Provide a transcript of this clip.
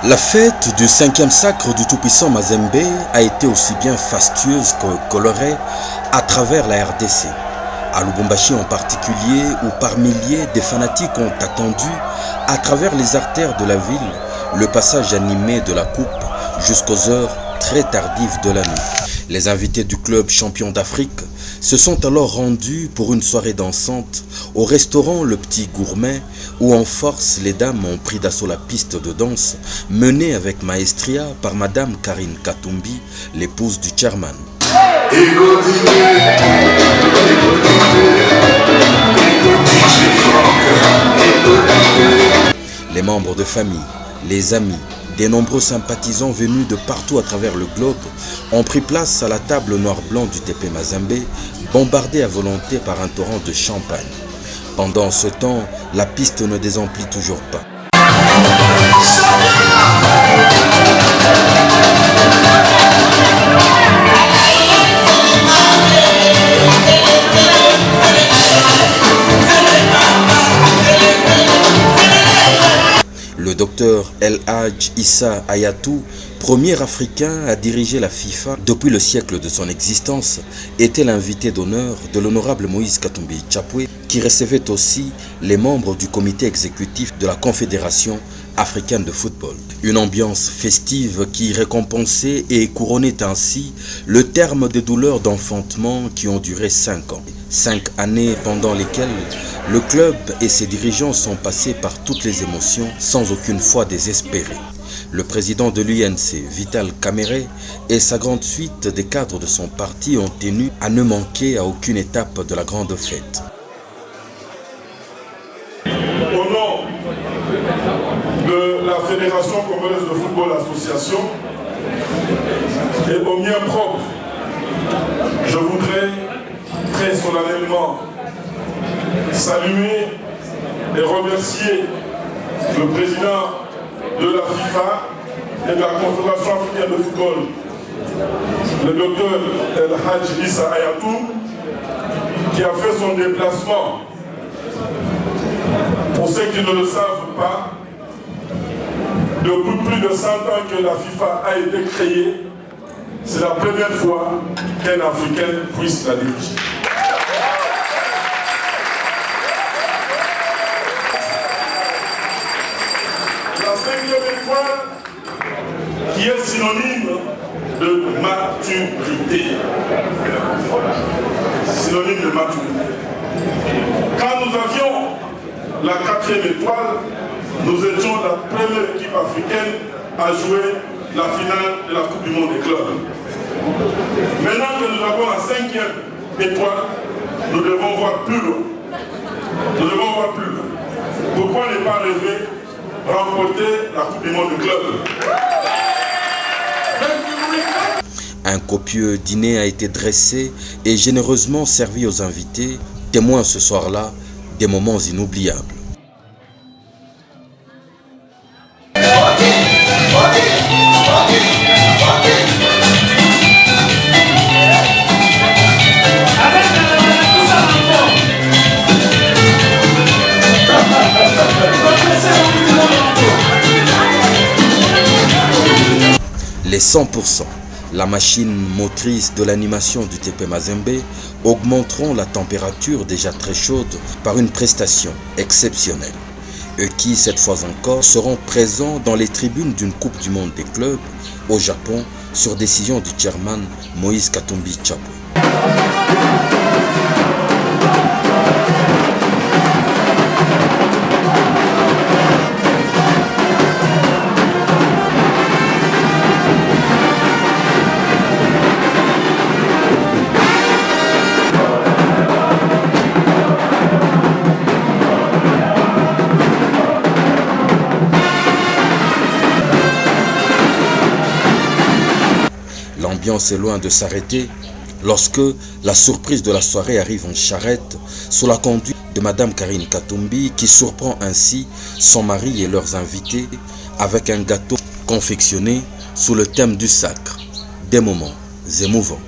La fête du 5e sacre du tout-puissant Mazembe a été aussi bien fastueuse que colorée à travers la RDC. À Lubumbashi en particulier, où par milliers des fanatiques ont attendu, à travers les artères de la ville, le passage animé de la coupe jusqu'aux heures très tardives de la nuit. Les invités du club champion d'Afrique se sont alors rendus pour une soirée dansante au restaurant Le Petit Gourmet où en force les dames ont pris d'assaut la piste de danse menée avec maestria par Madame Karine Katumbi, l'épouse du chairman. Les membres de famille, les amis, des nombreux sympathisants venus de partout à travers le globe ont pris place à la table noir-blanc du TP Mazembe, bombardée à volonté par un torrent de champagne. Pendant ce temps, la piste ne désemplit toujours pas. Le docteur El Hadj Issa Hayatou, premier Africain à diriger la FIFA depuis le siècle de son existence, était l'invité d'honneur de l'honorable Moïse Katumbi Tchapwe, qui recevait aussi les membres du comité exécutif de la Confédération africaine de football. Une ambiance festive qui récompensait et couronnait ainsi le terme des douleurs d'enfantement qui ont duré 5 ans. 5 années pendant lesquelles le club et ses dirigeants sont passés par toutes les émotions sans aucune fois désespérés. Le président de l'UNC, Vital Kamerhe, et sa grande suite des cadres de son parti ont tenu à ne manquer à aucune étape de la grande fête. Au nom de la Fédération congolaise de football association et au mien propre, je voudrais très solennellement saluer et remercier le président de la FIFA et de la Confédération africaine de football, le docteur El Hadj Issa Hayatou, qui a fait son déplacement. Pour ceux qui ne le savent pas, depuis plus de 100 ans que la FIFA a été créée, c'est la première fois qu'un Africain puisse la diriger. La 5e étoile qui est synonyme de maturité. Synonyme de maturité. Quand nous avions la 4e étoile, nous étions la première équipe africaine à jouer la finale de la Coupe du Monde des clubs. Maintenant que nous avons la 5e étoile, nous devons voir plus loin. Nous devons voir plus loin. Pourquoi ne pas rêver remporter la Coupe du Monde des clubs? Un copieux dîner a été dressé et généreusement servi aux invités, témoins ce soir-là des moments inoubliables. Les 100%, la machine motrice de l'animation du TP Mazembe, augmenteront la température déjà très chaude par une prestation exceptionnelle. Eux qui, cette fois encore, seront présents dans les tribunes d'une Coupe du Monde des clubs au Japon sur décision du chairman Moïse Katumbi Tchapwe. L'ambiance est loin de s'arrêter lorsque la surprise de la soirée arrive en charrette sous la conduite de Madame Karine Katumbi qui surprend ainsi son mari et leurs invités avec un gâteau confectionné sous le thème du sacre. Des moments émouvants.